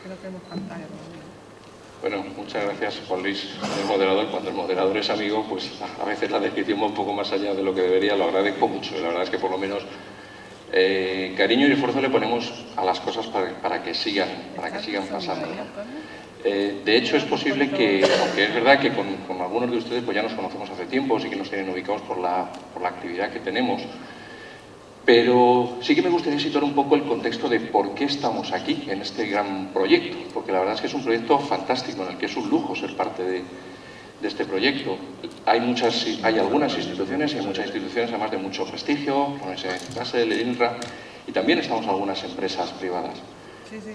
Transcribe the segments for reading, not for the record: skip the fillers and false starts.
que no tenemos pantalla todavía. Bueno, muchas gracias, Juan Luis, el moderador. Cuando el moderador es amigo, pues a veces la descripción va un poco más allá de lo que debería. Lo agradezco mucho. La verdad es que por lo menos cariño y esfuerzo le ponemos a las cosas para que sigan pasando, ¿no? De hecho, es posible que, aunque es verdad que con algunos de ustedes pues ya nos conocemos hace tiempo, sí que nos tienen ubicados por la actividad que tenemos, pero sí que me gustaría situar un poco el contexto de por qué estamos aquí en este gran proyecto, porque la verdad es que es un proyecto fantástico, en el que es un lujo ser parte de este proyecto. Hay algunas instituciones, y hay muchas instituciones además de mucho prestigio, como es Basel, el INRA, y también estamos algunas empresas privadas. Sí, sí.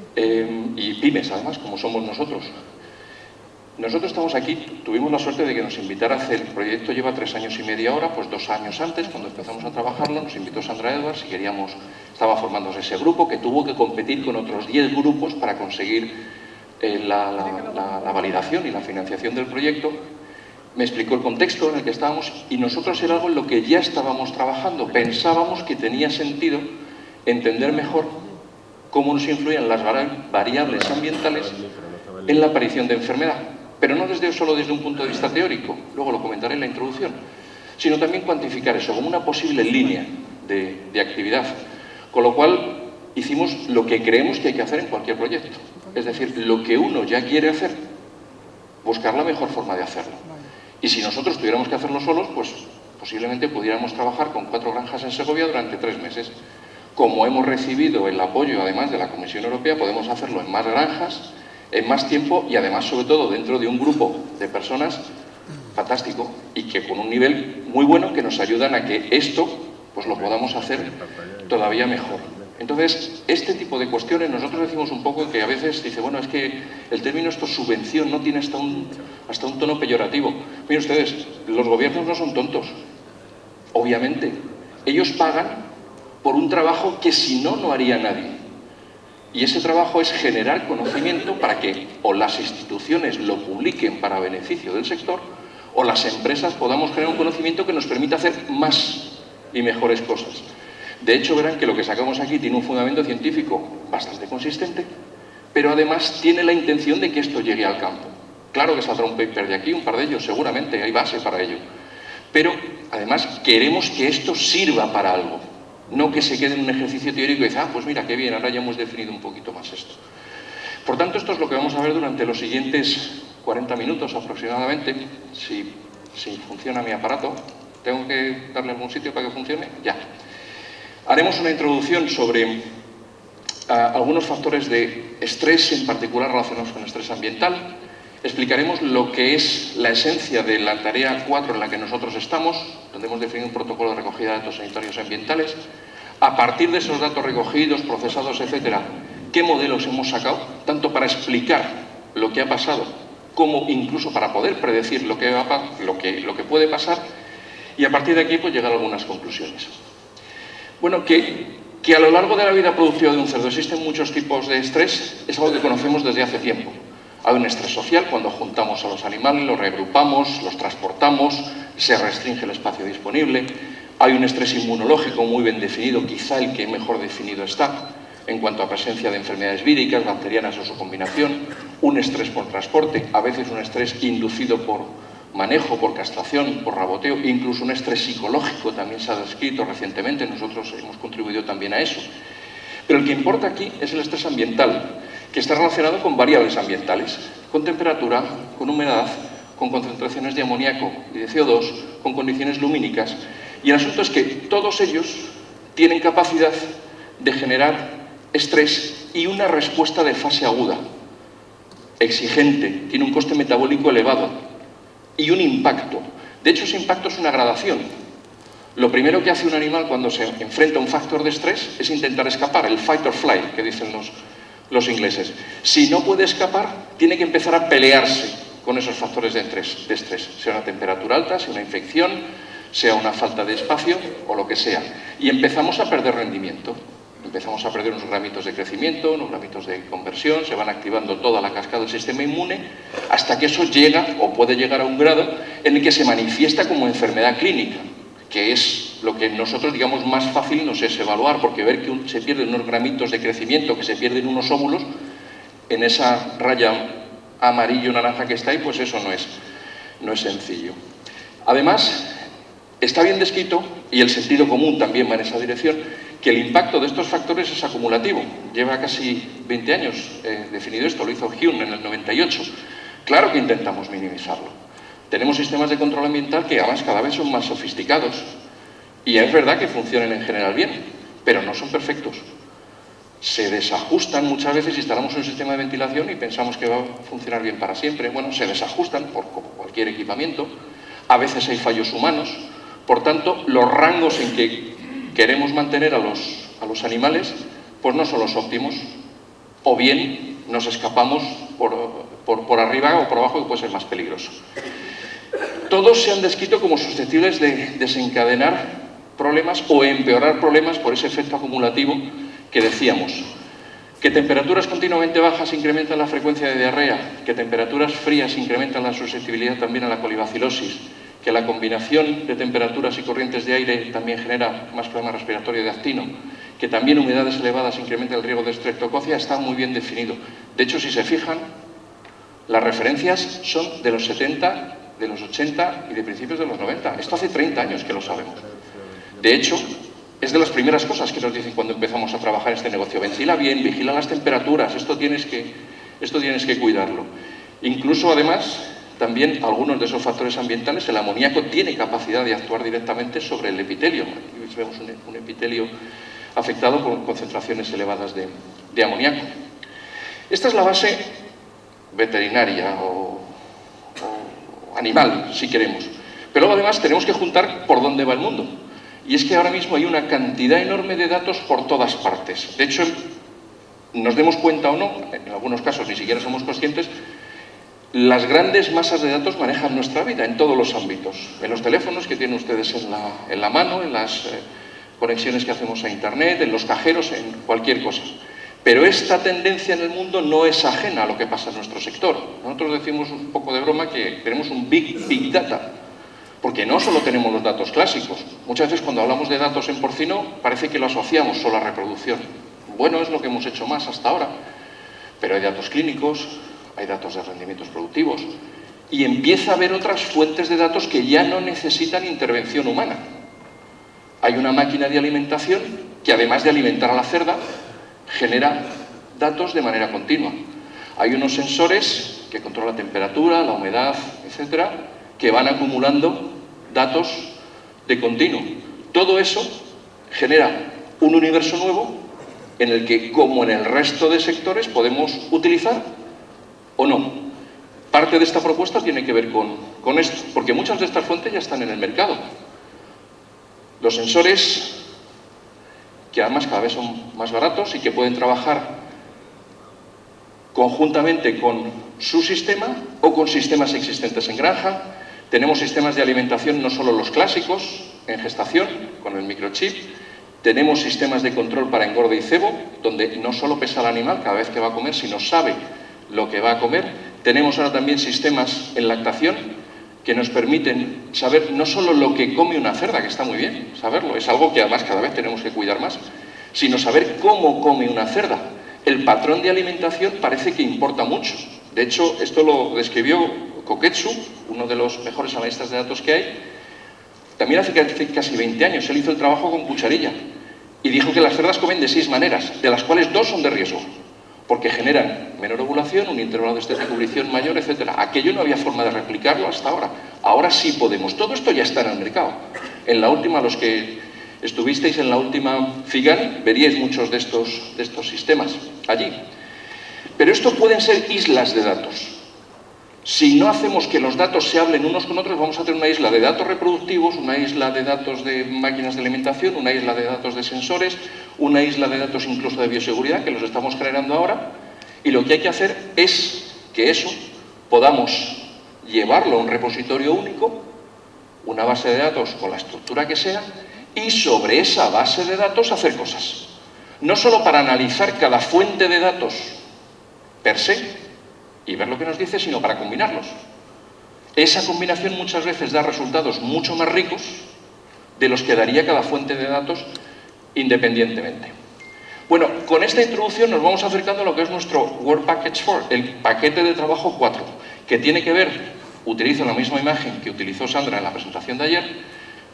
Y pymes, además, como somos nosotros. Nosotros estamos aquí, tuvimos la suerte de que nos invitara a hacer el proyecto, lleva 3 años y medio ahora, pues 2 años antes, cuando empezamos a trabajarlo, nos invitó Sandra Edwards y estaba formándose ese grupo que tuvo que competir con otros 10 grupos para conseguir la validación y la financiación del proyecto. Me explicó el contexto en el que estábamos y nosotros era algo en lo que ya estábamos trabajando. Pensábamos que tenía sentido entender mejor cómo nos influían las variables ambientales en la aparición de enfermedad, pero no solo desde un punto de vista teórico, luego lo comentaré en la introducción, sino también cuantificar eso como una posible línea de actividad, con lo cual hicimos lo que creemos que hay que hacer en cualquier proyecto, es decir, lo que uno ya quiere hacer, buscar la mejor forma de hacerlo. Y si nosotros tuviéramos que hacerlo solos, pues posiblemente pudiéramos trabajar con 4 granjas en Segovia durante 3 meses. Como hemos recibido el apoyo, además, de la Comisión Europea, podemos hacerlo en más granjas, en más tiempo y, además, sobre todo, dentro de un grupo de personas fantástico y que con un nivel muy bueno que nos ayudan a que esto pues lo podamos hacer todavía mejor. Entonces, este tipo de cuestiones, nosotros decimos un poco que a veces dice, bueno, es que el término subvención no tiene hasta un tono peyorativo. Miren ustedes, los gobiernos no son tontos, obviamente. Ellos pagan por un trabajo que si no, no haría nadie. Y ese trabajo es generar conocimiento para que o las instituciones lo publiquen para beneficio del sector o las empresas podamos generar un conocimiento que nos permita hacer más y mejores cosas. De hecho, verán que lo que sacamos aquí tiene un fundamento científico bastante consistente, pero además tiene la intención de que esto llegue al campo. Claro que saldrá un paper de aquí, un par de ellos, seguramente, hay base para ello. Pero, además, queremos que esto sirva para algo. No que se quede en un ejercicio teórico y dice, pues mira, qué bien, ahora ya hemos definido un poquito más esto. Por tanto, esto es lo que vamos a ver durante los siguientes 40 minutos aproximadamente. Si funciona mi aparato, ¿tengo que darle algún sitio para que funcione? Ya. Haremos una introducción sobre algunos factores de estrés, en particular relacionados con el estrés ambiental. Explicaremos lo que es la esencia de la tarea 4 en la que nosotros estamos, donde hemos definido un protocolo de recogida de datos sanitarios y ambientales. A partir de esos datos recogidos, procesados, etcétera, ¿qué modelos hemos sacado? Tanto para explicar lo que ha pasado, como incluso para poder predecir lo que puede pasar, y a partir de aquí pues llegar a algunas conclusiones. Bueno, que a lo largo de la vida productiva de un cerdo existen muchos tipos de estrés, es algo que conocemos desde hace tiempo. Hay un estrés social cuando juntamos a los animales, los reagrupamos, los transportamos, se restringe el espacio disponible. Hay un estrés inmunológico muy bien definido, quizá el que mejor definido está, en cuanto a presencia de enfermedades víricas, bacterianas o su combinación. Un estrés por transporte, a veces un estrés inducido por manejo, por castración, por raboteo, incluso un estrés psicológico también se ha descrito recientemente, nosotros hemos contribuido también a eso. Pero el que importa aquí es el estrés ambiental, que está relacionado con variables ambientales, con temperatura, con humedad, con concentraciones de amoníaco y de CO2, con condiciones lumínicas. Y el asunto es que todos ellos tienen capacidad de generar estrés y una respuesta de fase aguda, exigente, tiene un coste metabólico elevado y un impacto. De hecho, ese impacto es una gradación. Lo primero que hace un animal cuando se enfrenta a un factor de estrés es intentar escapar, el fight or flight, que dicen los ingleses. Si no puede escapar, tiene que empezar a pelearse con esos factores de estrés, sea una temperatura alta, sea una infección, sea una falta de espacio o lo que sea. Y empezamos a perder rendimiento. Empezamos a perder unos gramitos de crecimiento, unos gramitos de conversión, se van activando toda la cascada del sistema inmune, hasta que eso llega o puede llegar a un grado en el que se manifiesta como enfermedad clínica, que es lo que nosotros, digamos, más fácil nos es evaluar, porque ver que se pierden unos gramitos de crecimiento, que se pierden unos óvulos, en esa raya amarillo-naranja que está ahí, pues eso no es sencillo. Además, está bien descrito, y el sentido común también va en esa dirección, que el impacto de estos factores es acumulativo. Lleva casi 20 años definido esto, lo hizo Hume en el 98. Claro que intentamos minimizarlo. Tenemos sistemas de control ambiental que además cada vez son más sofisticados y es verdad que funcionan en general bien, pero no son perfectos. Se desajustan muchas veces, instalamos un sistema de ventilación y pensamos que va a funcionar bien para siempre. Bueno, se desajustan como cualquier equipamiento. A veces hay fallos humanos. Por tanto, los rangos en que queremos mantener a los animales pues no son los óptimos. O bien nos escapamos por arriba o por abajo, que puede ser más peligroso. Todos se han descrito como susceptibles de desencadenar problemas o empeorar problemas por ese efecto acumulativo que decíamos. Que temperaturas continuamente bajas incrementan la frecuencia de diarrea, que temperaturas frías incrementan la susceptibilidad también a la colibacilosis, que la combinación de temperaturas y corrientes de aire también genera más problemas respiratorios de actino, que también humedades elevadas incrementan el riesgo de estreptococia, está muy bien definido. De hecho, si se fijan, las referencias son de los 70, de los 80 y de principios de los 90. Esto hace 30 años que lo sabemos. De hecho, es de las primeras cosas que nos dicen cuando empezamos a trabajar este negocio. Ventila bien, vigila las temperaturas, esto tienes que cuidarlo. Incluso, además, también algunos de esos factores ambientales, el amoníaco tiene capacidad de actuar directamente sobre el epitelio. Aquí vemos un epitelio afectado por concentraciones elevadas de amoníaco. Esta es la base veterinaria o animal, si queremos. Pero además tenemos que juntar por dónde va el mundo. Y es que ahora mismo hay una cantidad enorme de datos por todas partes. De hecho, nos demos cuenta o no, en algunos casos ni siquiera somos conscientes, las grandes masas de datos manejan nuestra vida en todos los ámbitos. En los teléfonos que tienen ustedes en la mano, en las conexiones que hacemos a Internet, en los cajeros, en cualquier cosa. Pero esta tendencia en el mundo no es ajena a lo que pasa en nuestro sector. Nosotros decimos un poco de broma que tenemos un Big Data, porque no solo tenemos los datos clásicos. Muchas veces cuando hablamos de datos en porcino parece que lo asociamos solo a reproducción. Bueno, es lo que hemos hecho más hasta ahora, pero hay datos clínicos, hay datos de rendimientos productivos y empieza a haber otras fuentes de datos que ya no necesitan intervención humana. Hay una máquina de alimentación que, además de alimentar a la cerda, genera datos de manera continua. Hay unos sensores que controlan la temperatura, la humedad, etcétera, que van acumulando datos de continuo. Todo eso genera un universo nuevo en el que, como en el resto de sectores, podemos utilizar o no. Parte de esta propuesta tiene que ver con esto, porque muchas de estas fuentes ya están en el mercado. Los sensores, que además cada vez son más baratos y que pueden trabajar conjuntamente con su sistema o con sistemas existentes en granja. Tenemos sistemas de alimentación, no solo los clásicos, en gestación, con el microchip. Tenemos sistemas de control para engorde y cebo, donde no solo pesa el animal cada vez que va a comer, sino sabe lo que va a comer. Tenemos ahora también sistemas en lactación que nos permiten saber no solo lo que come una cerda, que está muy bien saberlo, es algo que además cada vez tenemos que cuidar más, sino saber cómo come una cerda. El patrón de alimentación parece que importa mucho. De hecho, esto lo describió Koketsu, uno de los mejores analistas de datos que hay, también hace casi 20 años. Él hizo el trabajo con cucharilla y dijo que las cerdas comen de 6 maneras, de las cuales 2 son de riesgo, porque generan menor ovulación, un intervalo de estrés de cubrición mayor, etc. Aquello no había forma de replicarlo hasta ahora. Ahora sí podemos. Todo esto ya está en el mercado. En la última, los que estuvisteis en la última FIGAN, veríais muchos de estos sistemas allí. Pero esto pueden ser islas de datos. Si no hacemos que los datos se hablen unos con otros, vamos a tener una isla de datos reproductivos, una isla de datos de máquinas de alimentación, una isla de datos de sensores, una isla de datos incluso de bioseguridad, que los estamos generando ahora, y lo que hay que hacer es que eso podamos llevarlo a un repositorio único, una base de datos con la estructura que sea, y sobre esa base de datos hacer cosas. No solo para analizar cada fuente de datos per se, y ver lo que nos dice, sino para combinarlos. Esa combinación muchas veces da resultados mucho más ricos de los que daría cada fuente de datos independientemente. Bueno, con esta introducción nos vamos acercando a lo que es nuestro Work Package 4, el paquete de trabajo 4, que tiene que ver, utilizo la misma imagen que utilizó Sandra en la presentación de ayer,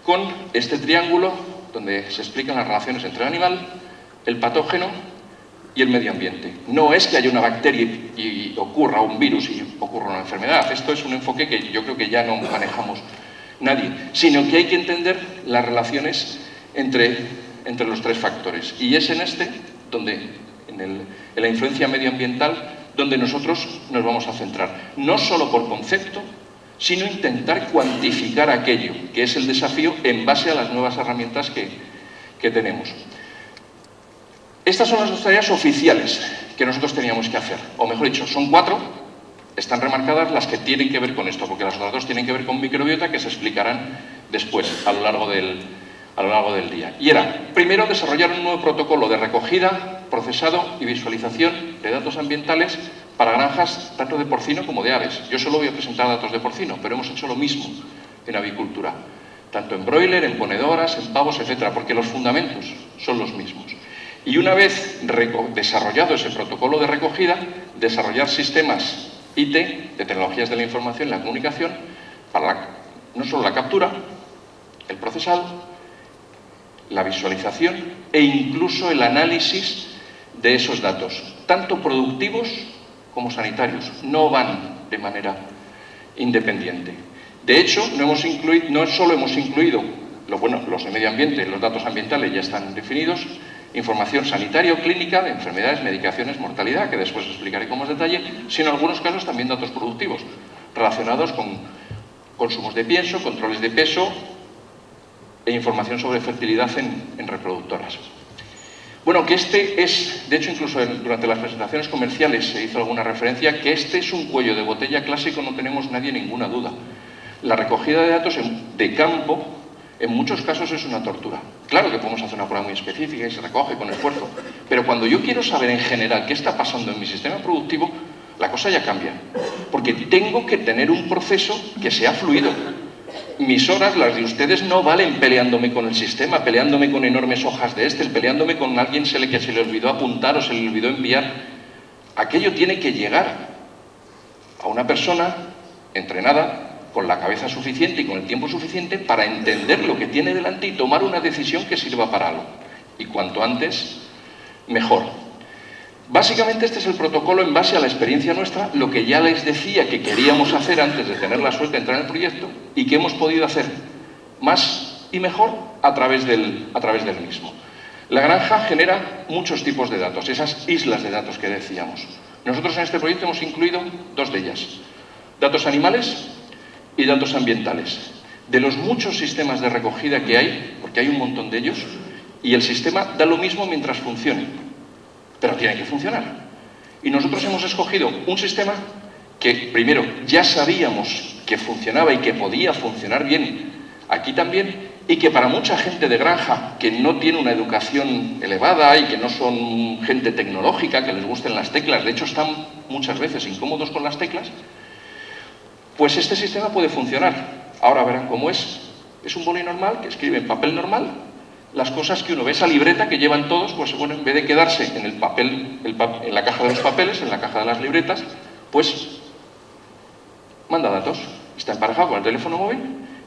con este triángulo donde se explican las relaciones entre el animal, el patógeno y el medio ambiente. No es que haya una bacteria y ocurra un virus y ocurra una enfermedad. Esto es un enfoque que yo creo que ya no manejamos nadie, sino que hay que entender las relaciones entre los tres factores. Y es en este, en la influencia medioambiental, donde nosotros nos vamos a centrar. No solo por concepto, sino intentar cuantificar aquello, que es el desafío en base a las nuevas herramientas que tenemos. Estas son las tareas oficiales que nosotros teníamos que hacer, o mejor dicho, son 4, están remarcadas las que tienen que ver con esto, porque las otras 2 tienen que ver con microbiota, que se explicarán después, a lo largo del día. Y era, primero, desarrollar un nuevo protocolo de recogida, procesado y visualización de datos ambientales para granjas tanto de porcino como de aves. Yo solo voy a presentar datos de porcino, pero hemos hecho lo mismo en avicultura, tanto en broiler, en ponedoras, en pavos, etcétera, porque los fundamentos son los mismos. Y una vez desarrollado ese protocolo de recogida, desarrollar sistemas IT, de tecnologías de la información y la comunicación, para no solo la captura, el procesado, la visualización e incluso el análisis de esos datos, tanto productivos como sanitarios. No van de manera independiente. De hecho, no solo hemos incluido los de medio ambiente, los datos ambientales ya están definidos, información sanitaria o clínica de enfermedades, medicaciones, mortalidad, que después explicaré con más detalle, sino en algunos casos también datos productivos, relacionados con consumos de pienso, controles de peso e información sobre fertilidad en reproductoras. Bueno, que este es, de hecho incluso durante las presentaciones comerciales se hizo alguna referencia, que este es un cuello de botella clásico, no tenemos nadie ninguna duda. La recogida de datos de campo, en muchos casos es una tortura. Claro que podemos hacer una prueba muy específica y se recoge con esfuerzo, pero cuando yo quiero saber en general qué está pasando en mi sistema productivo, la cosa ya cambia, porque tengo que tener un proceso que sea fluido. Mis horas, las de ustedes, no valen peleándome con el sistema, peleándome con enormes hojas de Excel, peleándome con alguien que se le olvidó apuntar o se le olvidó enviar. Aquello tiene que llegar a una persona entrenada, con la cabeza suficiente y con el tiempo suficiente para entender lo que tiene delante y tomar una decisión que sirva para algo. Y cuanto antes, mejor. Básicamente este es el protocolo en base a la experiencia nuestra, lo que ya les decía que queríamos hacer antes de tener la suerte de entrar en el proyecto y que hemos podido hacer más y mejor a través del mismo. La granja genera muchos tipos de datos, esas islas de datos que decíamos. Nosotros en este proyecto hemos incluido 2 de ellas. Datos animales y datos ambientales. De los muchos sistemas de recogida que hay, porque hay un montón de ellos, y el sistema da lo mismo mientras funcione, pero tiene que funcionar. Y nosotros hemos escogido un sistema que, primero, ya sabíamos que funcionaba y que podía funcionar bien aquí también, y que para mucha gente de granja que no tiene una educación elevada y que no son gente tecnológica, que les gusten las teclas, de hecho están muchas veces incómodos con las teclas, pues este sistema puede funcionar. Ahora verán cómo es. Es un boli normal que escribe en papel normal. Las cosas que uno ve, esa libreta que llevan todos, pues bueno, en vez de quedarse en el papel, en la caja de los papeles, en la caja de las libretas, pues manda datos. Está emparejado con el teléfono móvil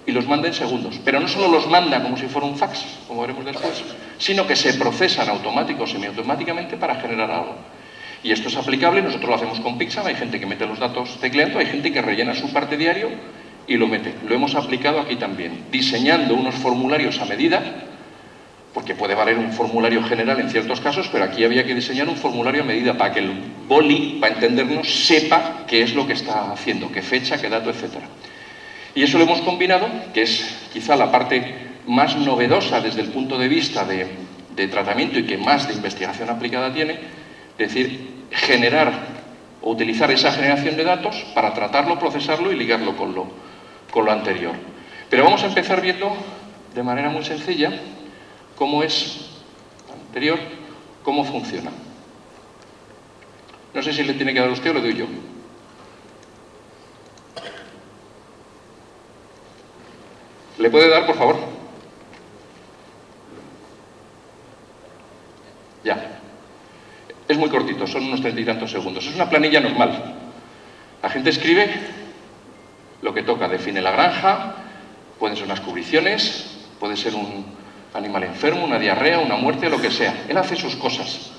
y los manda en segundos. Pero no solo los manda como si fuera un fax, como veremos después, sino que se procesan automáticamente o semiautomáticamente para generar algo. Y esto es aplicable, nosotros lo hacemos con Pixam, hay gente que mete los datos tecleando, hay gente que rellena su parte diario y lo mete. Lo hemos aplicado aquí también, diseñando unos formularios a medida, porque puede valer un formulario general en ciertos casos, pero aquí había que diseñar un formulario a medida para que el boli, para entendernos, sepa qué es lo que está haciendo, qué fecha, qué dato, etc. Y eso lo hemos combinado, que es quizá la parte más novedosa desde el punto de vista de tratamiento y que más de investigación aplicada tiene, es decir, generar o utilizar esa generación de datos para tratarlo, procesarlo y ligarlo con lo anterior. Pero vamos a empezar viendo de manera muy sencilla cómo es anterior, cómo funciona. No sé si le tiene que dar usted o le doy yo. ¿Le puede dar, por favor? Ya. Es muy cortito, son unos 30 y tantos segundos. Es una planilla normal. La gente escribe lo que toca, define la granja, pueden ser unas cubriciones, puede ser un animal enfermo, una diarrea, una muerte, lo que sea. Él hace sus cosas.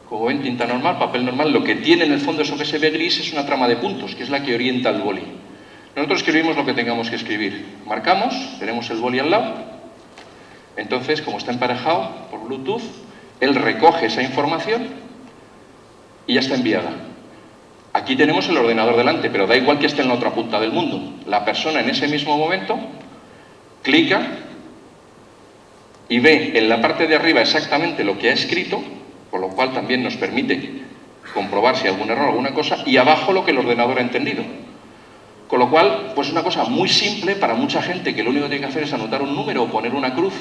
Como ven, tinta normal, papel normal. Lo que tiene en el fondo, eso que se ve gris, es una trama de puntos, que es la que orienta el boli. Nosotros escribimos lo que tengamos que escribir. Marcamos, tenemos el boli al lado. Entonces, como está emparejado por Bluetooth, él recoge esa información y ya está enviada. Aquí tenemos el ordenador delante, pero da igual que esté en la otra punta del mundo. La persona en ese mismo momento clica y ve en la parte de arriba exactamente lo que ha escrito, con lo cual también nos permite comprobar si hay algún error, alguna cosa, y abajo lo que el ordenador ha entendido. Con lo cual, pues una cosa muy simple para mucha gente que lo único que tiene que hacer es anotar un número o poner una cruz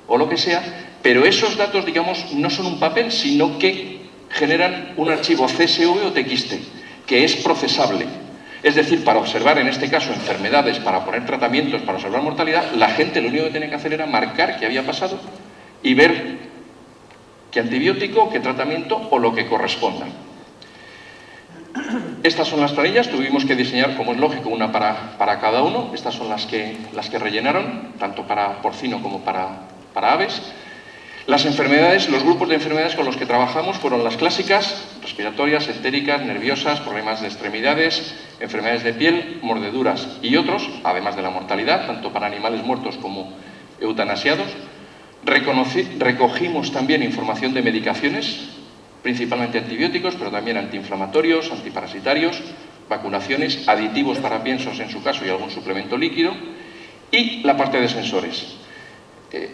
o lo que sea, pero esos datos, digamos, no son un papel, sino que generan un archivo CSV o TXT, que es procesable. Es decir, para observar, en este caso, enfermedades, para poner tratamientos, para observar mortalidad, la gente lo único que tenía que hacer era marcar qué había pasado y ver qué antibiótico, qué tratamiento o lo que corresponda. Estas son las planillas, tuvimos que diseñar, como es lógico, una para cada uno. Estas son las que rellenaron, tanto para porcino como para aves. Las enfermedades, los grupos de enfermedades con los que trabajamos fueron las clásicas, respiratorias, entéricas, nerviosas, problemas de extremidades, enfermedades de piel, mordeduras y otros, además de la mortalidad, tanto para animales muertos como eutanasiados. Recogimos también información de medicaciones, principalmente antibióticos, pero también antiinflamatorios, antiparasitarios, vacunaciones, aditivos para piensos en su caso y algún suplemento líquido, y la parte de sensores.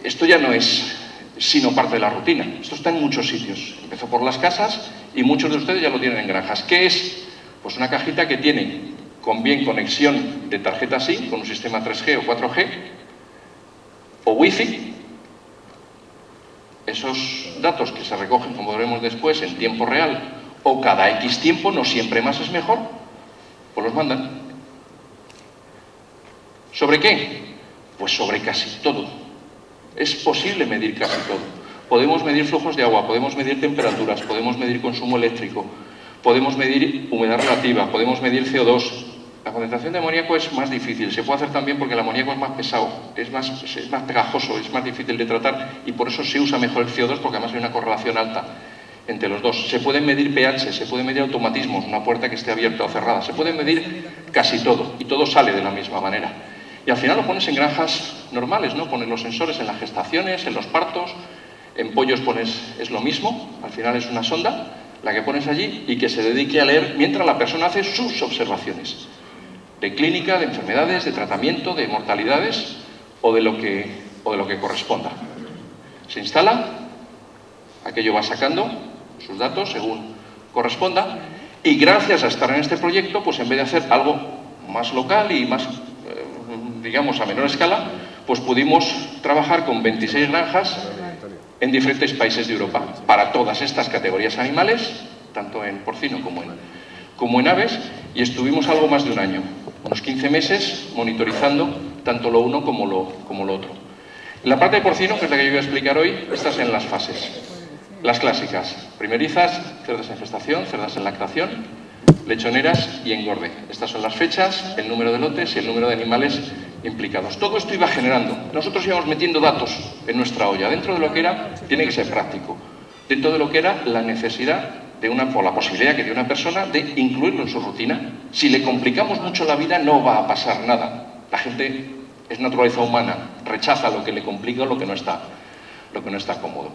Esto ya no es sino parte de la rutina. Esto está en muchos sitios. Empezó por las casas y muchos de ustedes ya lo tienen en granjas. ¿Qué es? Pues una cajita que tiene con bien conexión de tarjeta SIM con un sistema 3G o 4G o Wi-Fi. Esos datos que se recogen, como veremos después, en tiempo real o cada X tiempo, no siempre más es mejor, pues los mandan. ¿Sobre qué? Pues sobre casi todo. Es posible medir casi todo. Podemos medir flujos de agua, podemos medir temperaturas, podemos medir consumo eléctrico, podemos medir humedad relativa, podemos medir CO2. La concentración de amoníaco es más difícil, se puede hacer también porque el amoníaco es más pesado, es más pegajoso, es más difícil de tratar y por eso se usa mejor el CO2 porque además hay una correlación alta entre los dos. Se pueden medir pH, se pueden medir automatismos, una puerta que esté abierta o cerrada, se puede medir casi todo y todo sale de la misma manera. Y al final lo pones en granjas normales, ¿no? Pones los sensores en las gestaciones, en los partos, en pollos es lo mismo, al final es una sonda la que pones allí y que se dedique a leer mientras la persona hace sus observaciones de clínica, de enfermedades, de tratamiento, de mortalidades o de lo que corresponda. Se instala, aquello va sacando sus datos según corresponda y gracias a estar en este proyecto, pues en vez de hacer algo más local y más digamos a menor escala, pues pudimos trabajar con 26 granjas en diferentes países de Europa para todas estas categorías animales, tanto en porcino como en aves, y estuvimos algo más de un año, unos 15 meses monitorizando tanto lo uno como lo otro. En la parte de porcino, que es la que yo voy a explicar hoy, estas en las fases. Las clásicas, primerizas, cerdas en gestación, cerdas en lactación, lechoneras y engorde. Estas son las fechas, el número de lotes y el número de animales implicados. Todo esto iba generando. Nosotros íbamos metiendo datos en nuestra olla. Dentro de lo que era, tiene que ser práctico. Dentro de lo que era la necesidad o la posibilidad que tiene una persona de incluirlo en su rutina. Si le complicamos mucho la vida, no va a pasar nada. La gente es naturaleza humana, rechaza lo que le complica o lo que no está cómodo.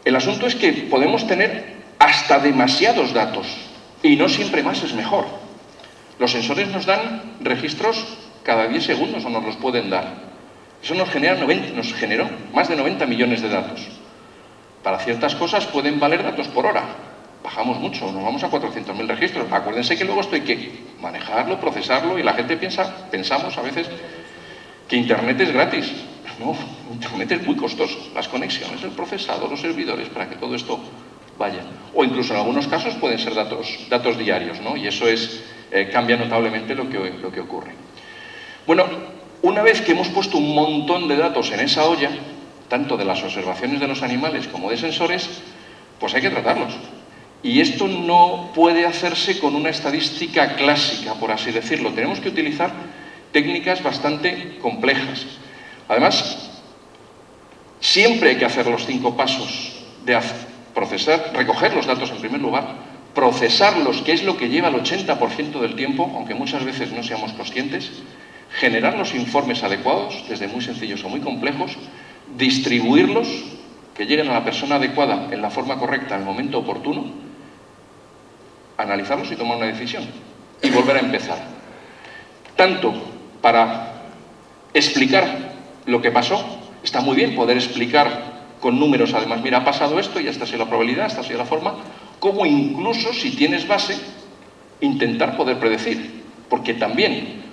El asunto es que podemos tener hasta demasiados datos. Y no siempre más es mejor. Los sensores nos dan registros cada 10 segundos o nos los pueden dar. Eso nos generó más de 90 millones de datos. Para ciertas cosas pueden valer datos por hora. Bajamos mucho, nos vamos a 400.000 registros. Acuérdense que luego esto hay que manejarlo, procesarlo y la gente pensamos a veces que Internet es gratis. No, Internet es muy costoso. Las conexiones, el procesado, los servidores, para que todo esto vaya. O incluso en algunos casos pueden ser datos diarios, ¿no? Y eso cambia notablemente lo que ocurre. Bueno, una vez que hemos puesto un montón de datos en esa olla, tanto de las observaciones de los animales como de sensores, pues hay que tratarlos. Y esto no puede hacerse con una estadística clásica, por así decirlo. Tenemos que utilizar técnicas bastante complejas. Además, siempre hay que hacer los 5 pasos de procesar, recoger los datos en primer lugar, procesarlos, que es lo que lleva el 80% del tiempo, aunque muchas veces no seamos conscientes, generar los informes adecuados, desde muy sencillos a muy complejos, distribuirlos, que lleguen a la persona adecuada en la forma correcta, en el momento oportuno, analizarlos y tomar una decisión. Y volver a empezar. Tanto para explicar lo que pasó, está muy bien poder explicar con números, además, mira, ha pasado esto y esta ha sido la probabilidad, esta ha sido la forma, como incluso, si tienes base, intentar poder predecir, porque también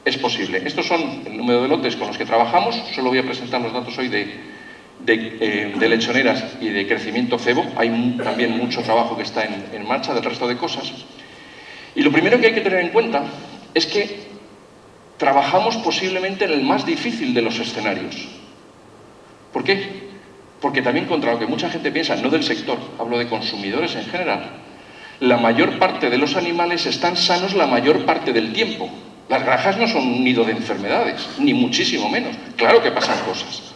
es posible. Estos son el número de lotes con los que trabajamos. Solo voy a presentar los datos hoy de lechoneras y de crecimiento cebo. Hay también mucho trabajo que está en marcha del resto de cosas. Y lo primero que hay que tener en cuenta es que trabajamos posiblemente en el más difícil de los escenarios. ¿Por qué? Porque también, contra lo que mucha gente piensa, no del sector, hablo de consumidores en general, la mayor parte de los animales están sanos la mayor parte del tiempo. Las granjas no son un nido de enfermedades, ni muchísimo menos. Claro que pasan cosas,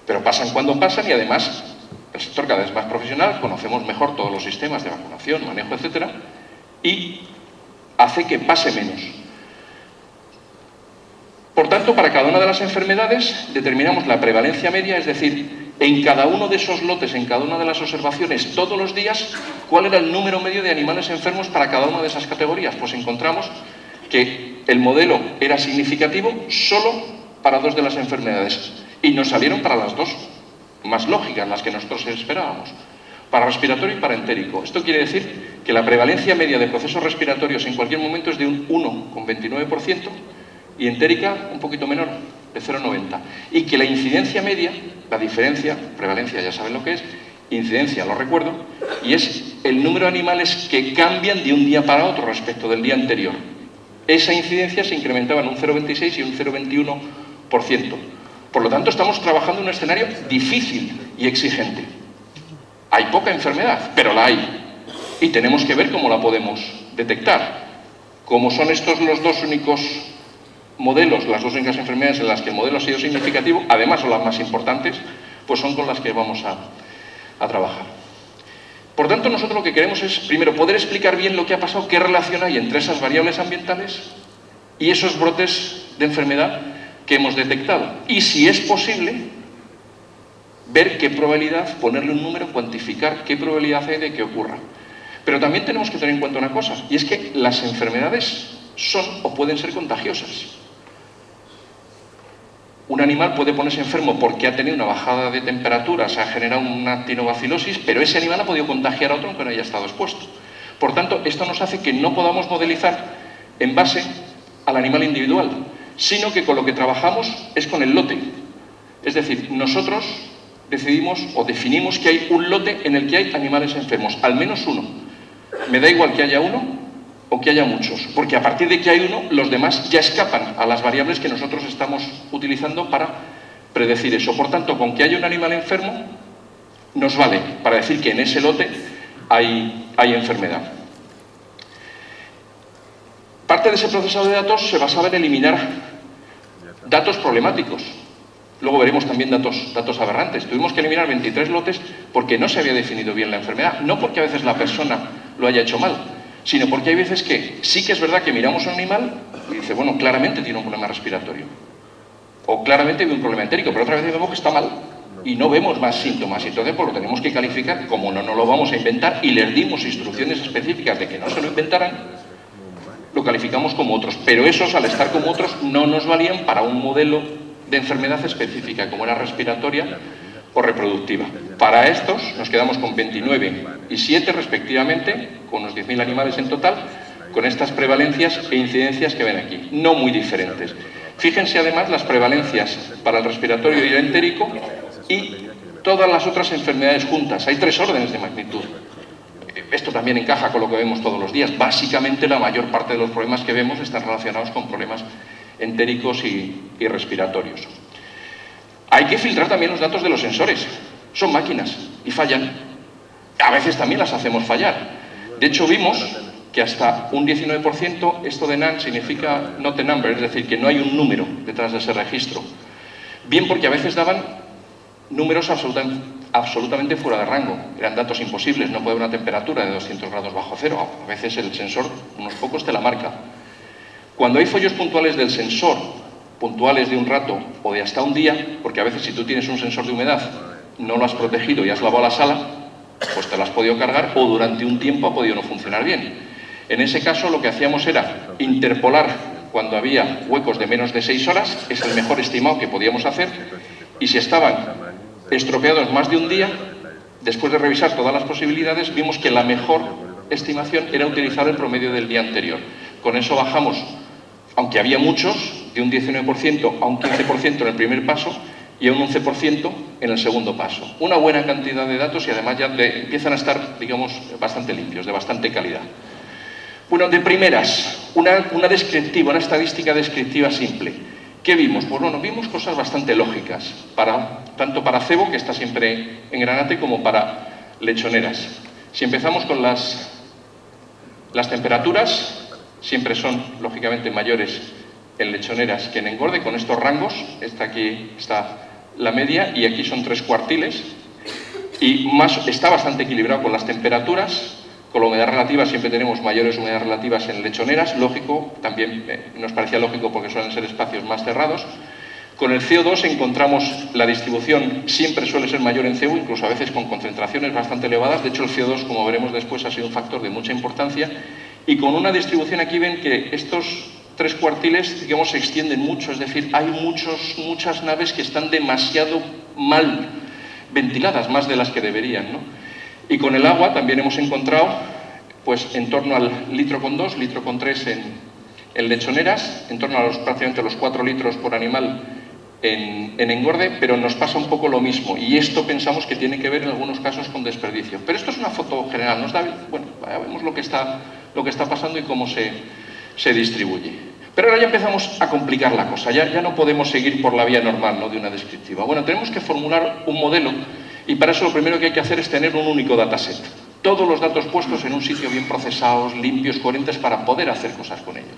pero pasan cuando pasan y además el sector cada vez es más profesional, conocemos mejor todos los sistemas de vacunación, manejo, etcétera, y hace que pase menos. Por tanto, para cada una de las enfermedades determinamos la prevalencia media, es decir, en cada uno de esos lotes, en cada una de las observaciones, todos los días, cuál era el número medio de animales enfermos para cada una de esas categorías. Pues encontramos que el modelo era significativo solo para 2 de las enfermedades y nos salieron para las 2 más lógicas, las que nosotros esperábamos, para respiratorio y para entérico. Esto quiere decir que la prevalencia media de procesos respiratorios en cualquier momento es de un 1,29% y entérica un poquito menor, de 0,90. Y que la incidencia media, la diferencia, prevalencia ya saben lo que es, incidencia lo recuerdo, y es el número de animales que cambian de un día para otro respecto del día anterior. Esa incidencia se incrementaba en un 0,26 y un 0,21%. Por lo tanto, estamos trabajando en un escenario difícil y exigente. Hay poca enfermedad, pero la hay. Y tenemos que ver cómo la podemos detectar. Como son estos los 2 únicos modelos, las 2 únicas enfermedades en las que el modelo ha sido significativo, además son las más importantes, pues son con las que vamos a trabajar. Por tanto, nosotros lo que queremos es, primero, poder explicar bien lo que ha pasado, qué relación hay entre esas variables ambientales y esos brotes de enfermedad que hemos detectado. Y, si es posible, ver qué probabilidad, ponerle un número, cuantificar qué probabilidad hay de que ocurra. Pero también tenemos que tener en cuenta una cosa, y es que las enfermedades son o pueden ser contagiosas. Un animal puede ponerse enfermo porque ha tenido una bajada de temperatura, se ha generado una actinobacilosis, pero ese animal ha podido contagiar a otro aunque no haya estado expuesto. Por tanto, esto nos hace que no podamos modelizar en base al animal individual, sino que con lo que trabajamos es con el lote. Es decir, nosotros decidimos o definimos que hay un lote en el que hay animales enfermos, al menos uno. Me da igual que haya uno o que haya muchos, porque a partir de que hay uno, los demás ya escapan a las variables que nosotros estamos utilizando para predecir eso. Por tanto, con que haya un animal enfermo, nos vale para decir que en ese lote hay enfermedad. Parte de ese procesado de datos se basaba en eliminar datos problemáticos. Luego veremos también datos aberrantes. Tuvimos que eliminar 23 lotes porque no se había definido bien la enfermedad, no porque a veces la persona lo haya hecho mal, sino porque hay veces que sí que es verdad que miramos a un animal y dice, bueno, claramente tiene un problema respiratorio, o claramente tiene un problema entérico, pero otra vez vemos que está mal y no vemos más síntomas, y entonces pues lo tenemos que calificar, como no lo vamos a inventar y les dimos instrucciones específicas de que no se lo inventaran, lo calificamos como otros, pero esos, al estar como otros, no nos valían para un modelo de enfermedad específica, como era respiratoria o reproductiva. Para estos nos quedamos con 29 y 7 respectivamente, con unos 10.000 animales en total, con estas prevalencias e incidencias que ven aquí, no muy diferentes. Fíjense además las prevalencias para el respiratorio y el entérico y todas las otras enfermedades juntas. Hay 3 órdenes de magnitud. Esto también encaja con lo que vemos todos los días. Básicamente la mayor parte de los problemas que vemos están relacionados con problemas entéricos y respiratorios. Hay que filtrar también los datos de los sensores. Son máquinas y fallan. A veces también las hacemos fallar. De hecho, vimos que hasta un 19%, esto de NaN significa not a number, es decir, que no hay un número detrás de ese registro. Bien porque a veces daban números absolutamente fuera de rango. Eran datos imposibles, no puede haber una temperatura de 200 grados bajo cero. A veces el sensor, unos pocos, te la marca. Cuando hay fallos puntuales del sensor, puntuales de un rato o de hasta un día, porque a veces si tú tienes un sensor de humedad, no lo has protegido y has lavado la sala, pues te lo has podido cargar o durante un tiempo ha podido no funcionar bien. En ese caso lo que hacíamos era interpolar cuando había huecos de menos de 6 horas, es el mejor estimado que podíamos hacer, y si estaban estropeados más de un día, después de revisar todas las posibilidades, vimos que la mejor estimación era utilizar el promedio del día anterior. Con eso bajamos, aunque había muchos, de un 19% a un 15% en el primer paso y a un 11% en el segundo paso. Una buena cantidad de datos y además ya empiezan a estar, digamos, bastante limpios, de bastante calidad. Bueno, de primeras, una descriptiva, una estadística descriptiva simple. ¿Qué vimos? Pues bueno, vimos cosas bastante lógicas, tanto para cebo, que está siempre en granate, como para lechoneras. Si empezamos con las temperaturas, siempre son, lógicamente, mayores en lechoneras que en engorde, con estos rangos. Aquí está la media y aquí son 3 cuartiles. Y está bastante equilibrado con las temperaturas. Con la humedad relativa siempre tenemos mayores humedades relativas en lechoneras, lógico, también nos parecía lógico porque suelen ser espacios más cerrados. Con el CO2 encontramos la distribución siempre suele ser mayor en CEU, incluso a veces con concentraciones bastante elevadas. De hecho, el CO2, como veremos después, ha sido un factor de mucha importancia. Y con una distribución aquí ven que estos 3 cuartiles, digamos, se extienden mucho, es decir, hay muchas naves que están demasiado mal ventiladas, más de las que deberían, ¿no? Y con el agua también hemos encontrado, pues, en torno al 1,2 litros, 1,3 litros en lechoneras, en torno a prácticamente los 4 litros por animal en engorde, pero nos pasa un poco lo mismo. Y esto pensamos que tiene que ver en algunos casos con desperdicio. Pero esto es una foto general, nos da, bueno, vemos lo que está pasando y cómo se distribuye. Pero ahora ya empezamos a complicar la cosa, ya no podemos seguir por la vía normal, ¿no?, de una descriptiva. Bueno, tenemos que formular un modelo y para eso lo primero que hay que hacer es tener un único dataset. Todos los datos puestos en un sitio bien procesados, limpios, coherentes, para poder hacer cosas con ellos.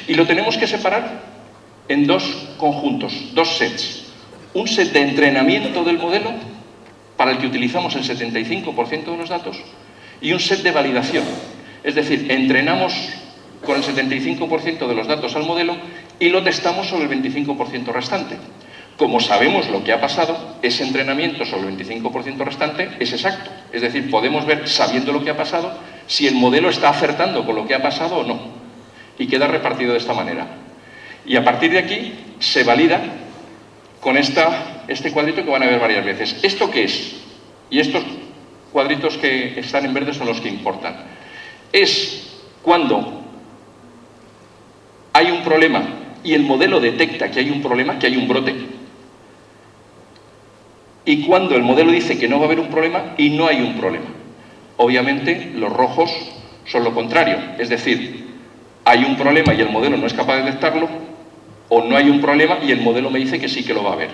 Y lo tenemos que separar en 2 conjuntos, 2 sets. Un set de entrenamiento del modelo, para el que utilizamos el 75% de los datos, y un set de validación. Es decir, entrenamos con el 75% de los datos al modelo y lo testamos sobre el 25% restante. Como sabemos lo que ha pasado, ese entrenamiento sobre el 25% restante es exacto. Es decir, podemos ver, sabiendo lo que ha pasado, si el modelo está acertando con lo que ha pasado o no. Y queda repartido de esta manera. Y a partir de aquí se valida con este cuadrito que van a ver varias veces. ¿Esto qué es? Y estos cuadritos que están en verde son los que importan. Es cuando hay un problema y el modelo detecta que hay un problema, que hay un brote. Y cuando el modelo dice que no va a haber un problema y no hay un problema. Obviamente los rojos son lo contrario, es decir, hay un problema y el modelo no es capaz de detectarlo, o no hay un problema y el modelo me dice que sí que lo va a haber.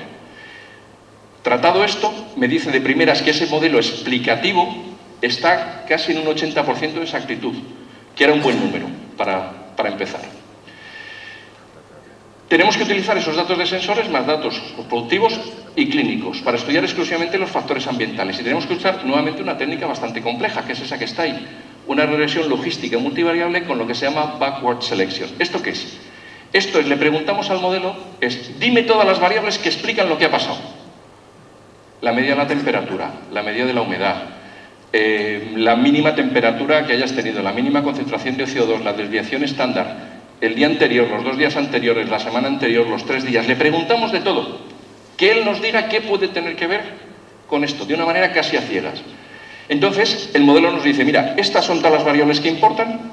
Tratado esto, me dice de primeras que ese modelo explicativo está casi en un 80% de exactitud, que era un buen número para empezar. Tenemos que utilizar esos datos de sensores más datos productivos y clínicos para estudiar exclusivamente los factores ambientales. Y tenemos que usar nuevamente una técnica bastante compleja, que es esa que está ahí, una regresión logística multivariable con lo que se llama backward selection. ¿Esto qué es? Esto es, le preguntamos al modelo, dime todas las variables que explican lo que ha pasado. La media de la temperatura, la media de la humedad, la mínima temperatura que hayas tenido, la mínima concentración de CO2, la desviación estándar, el día anterior, los 2 días anteriores, la semana anterior, los 3 días. Le preguntamos de todo. Que él nos diga qué puede tener que ver con esto, de una manera casi a ciegas. Entonces, el modelo nos dice, mira, estas son todas las variables que importan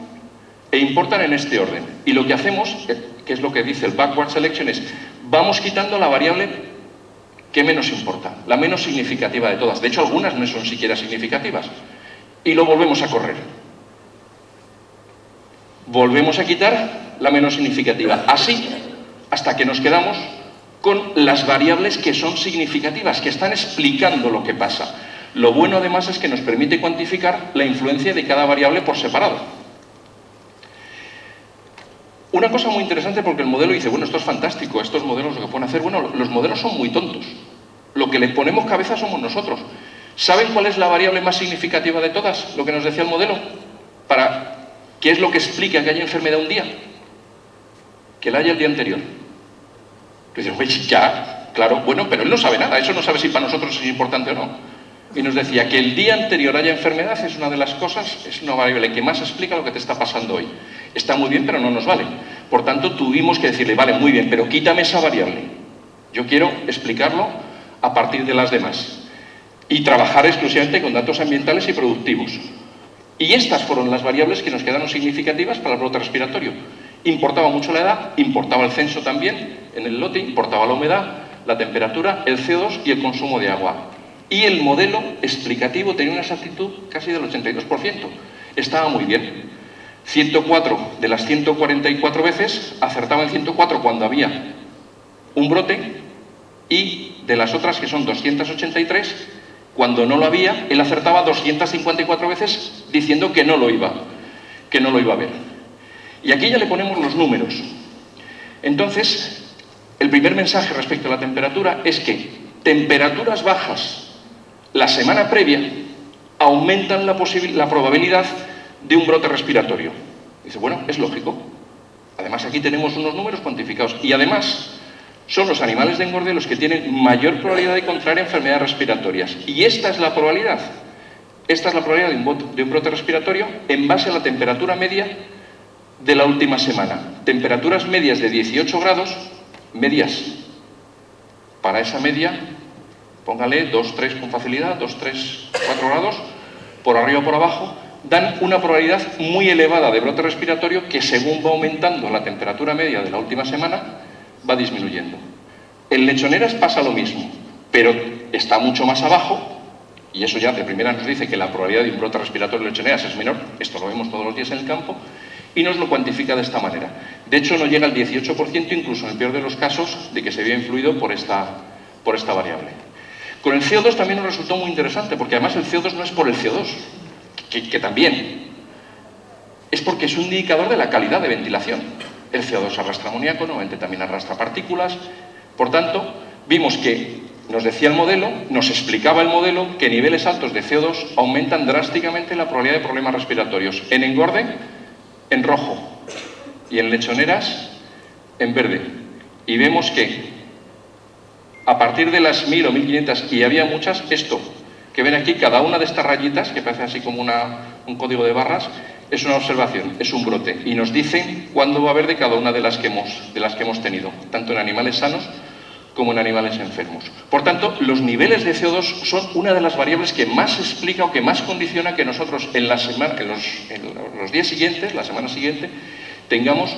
e importan en este orden. Y lo que hacemos, que es lo que dice el backward selection, es vamos quitando la variable que menos importa, la menos significativa de todas. De hecho, algunas no son siquiera significativas. Y lo volvemos a correr. Volvemos a quitar la menos significativa. Así, hasta que nos quedamos con las variables que son significativas, que están explicando lo que pasa. Lo bueno además es que nos permite cuantificar la influencia de cada variable por separado. Una cosa muy interesante, porque el modelo dice, bueno, esto es fantástico, estos modelos lo que pueden hacer, bueno, los modelos son muy tontos. Lo que le ponemos cabeza somos nosotros. ¿Saben cuál es la variable más significativa de todas? Lo que nos decía el modelo. ¿Qué es lo que explica que haya enfermedad un día? Que la haya el día anterior. Tú dices, oye, ya, claro, bueno, pero él no sabe nada, eso no sabe si para nosotros es importante o no. Y nos decía que el día anterior haya enfermedad es una de las cosas, es una variable que más explica lo que te está pasando hoy. Está muy bien, pero no nos vale. Por tanto, tuvimos que decirle, vale, muy bien, pero quítame esa variable. Yo quiero explicarlo a partir de las demás. Y trabajar exclusivamente con datos ambientales y productivos. Y estas fueron las variables que nos quedaron significativas para el brote respiratorio. Importaba mucho la edad, importaba el censo también en el lote, importaba la humedad, la temperatura, el CO2 y el consumo de agua. Y el modelo explicativo tenía una exactitud casi del 82%. Estaba muy bien. 104 de las 144 veces acertaba en 104 cuando había un brote, y de las otras, que son 283, cuando no lo había, él acertaba 254 veces diciendo que no lo iba a ver. Y aquí ya le ponemos los números. Entonces, el primer mensaje respecto a la temperatura es que temperaturas bajas la semana previa aumentan la probabilidad de un brote respiratorio. Dice, bueno, es lógico. Además, aquí tenemos unos números cuantificados. Y además, son los animales de engorde los que tienen mayor probabilidad de contraer enfermedades respiratorias. Y esta es la probabilidad. Esta es la probabilidad de un brote respiratorio en base a la temperatura media de la última semana. Temperaturas medias de 18 grados, medias. Para esa media, póngale 2, 3 con facilidad, 2, 3, 4 grados, por arriba o por abajo, dan una probabilidad muy elevada de brote respiratorio que, según va aumentando la temperatura media de la última semana, va disminuyendo. En lechoneras pasa lo mismo, pero está mucho más abajo, y eso ya de primera nos dice que la probabilidad de un brote respiratorio en lechoneras es menor, esto lo vemos todos los días en el campo, y nos lo cuantifica de esta manera. De hecho, no llega al 18%, incluso en el peor de los casos, de que se vea influido por esta variable. Con el CO2 también nos resultó muy interesante, porque además el CO2 no es por el CO2, que también, es porque es un indicador de la calidad de ventilación. El CO2 arrastra amoníaco, normalmente también arrastra partículas. Por tanto, vimos que nos decía el modelo, nos explicaba el modelo, que niveles altos de CO2 aumentan drásticamente la probabilidad de problemas respiratorios. En engorde, en rojo, y en lechoneras, en verde. Y vemos que a partir de las 1000 o 1500, y había muchas, esto que ven aquí, cada una de estas rayitas, que parece así como un código de barras, es una observación, es un brote, y nos dicen cuándo va a haber de cada una de las que hemos tenido, tanto en animales sanos como en animales enfermos. Por tanto, los niveles de CO2 son una de las variables que más explica o que más condiciona que nosotros en los días siguientes, la semana siguiente, tengamos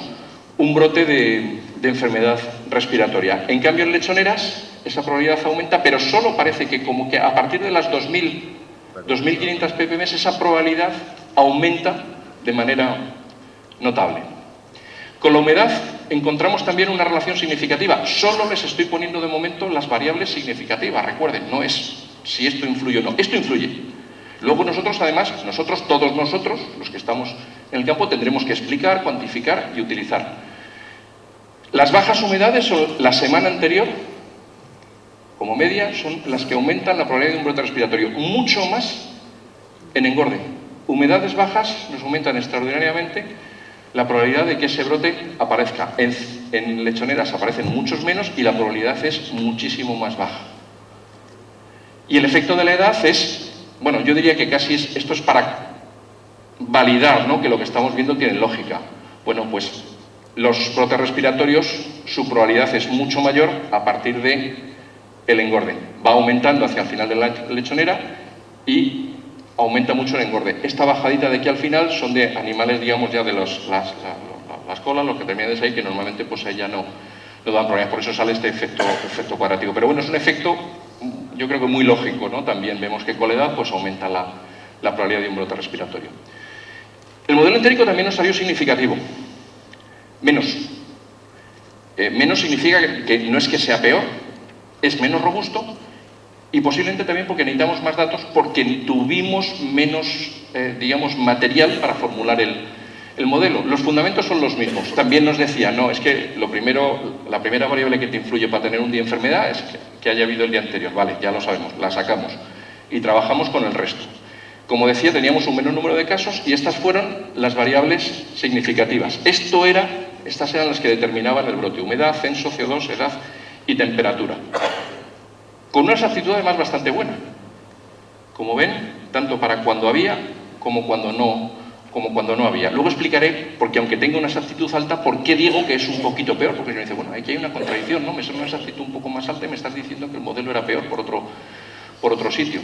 un brote de enfermedad respiratoria. En cambio, en lechoneras esa probabilidad aumenta, pero solo parece que como que a partir de las 2.500 ppm esa probabilidad aumenta de manera notable. Con la humedad encontramos también una relación significativa. Solo les estoy poniendo de momento las variables significativas. Recuerden, no es si esto influye o no. Esto influye. Luego nosotros, además, todos nosotros, los que estamos en el campo, tendremos que explicar, cuantificar y utilizar. Las bajas humedades son la semana anterior, como media, son las que aumentan la probabilidad de un brote respiratorio. Mucho más en engorde. Humedades bajas nos aumentan extraordinariamente la probabilidad de que ese brote aparezca. En lechoneras aparecen muchos menos y la probabilidad es muchísimo más baja. Y el efecto de la edad es, bueno, yo diría que casi esto es para validar, ¿no?, que lo que estamos viendo tiene lógica. Bueno, pues los brotes respiratorios, su probabilidad es mucho mayor a partir de el engorde. Va aumentando hacia el final de la lechonera y aumenta mucho el engorde. Esta bajadita de aquí al final son de animales, digamos, ya de las colas, los que terminan de salir, que normalmente pues ahí ya no dan problemas. Por eso sale este efecto cuadrático. Pero bueno, es un efecto, yo creo que muy lógico, ¿no? También vemos que con la edad pues aumenta la probabilidad de un brote respiratorio. El modelo entérico también nos salió significativo. Menos. Menos significa que no es que sea peor, es menos robusto Y posiblemente también porque necesitamos más datos, porque tuvimos menos, digamos, material para formular el modelo. Los fundamentos son los mismos. También nos decía, no, es que la primera variable que te influye para tener un día de enfermedad es que haya habido el día anterior. Vale, ya lo sabemos, la sacamos. Y trabajamos con el resto. Como decía, teníamos un menor número de casos y estas fueron las variables significativas. Estas eran las que determinaban el brote: humedad, censo, CO2, edad y temperatura. Con una exactitud además bastante buena. Como ven, tanto para cuando había como cuando no había. Luego explicaré, porque aunque tenga una exactitud alta, por qué digo que es un poquito peor, porque me dice, bueno, aquí hay una contradicción, ¿no? Me suena una exactitud un poco más alta y me estás diciendo que el modelo era peor por otro sitio.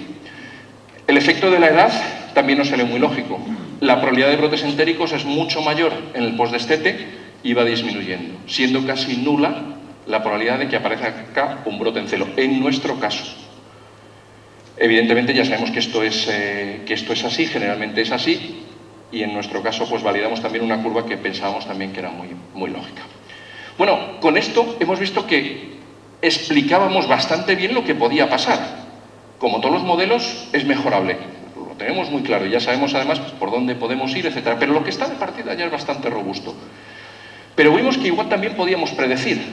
El efecto de la edad también nos sale muy lógico. La probabilidad de brotes entéricos es mucho mayor en el postdestete y va disminuyendo, siendo casi nula la probabilidad de que aparezca acá un brote en celo, en nuestro caso. Evidentemente ya sabemos que esto es así, generalmente es así, y en nuestro caso pues validamos también una curva que pensábamos también que era muy, muy lógica. Bueno, con esto hemos visto que explicábamos bastante bien lo que podía pasar. Como todos los modelos, es mejorable. Lo tenemos muy claro y ya sabemos además por dónde podemos ir, etc. Pero lo que está de partida ya es bastante robusto. Pero vimos que igual también podíamos predecir,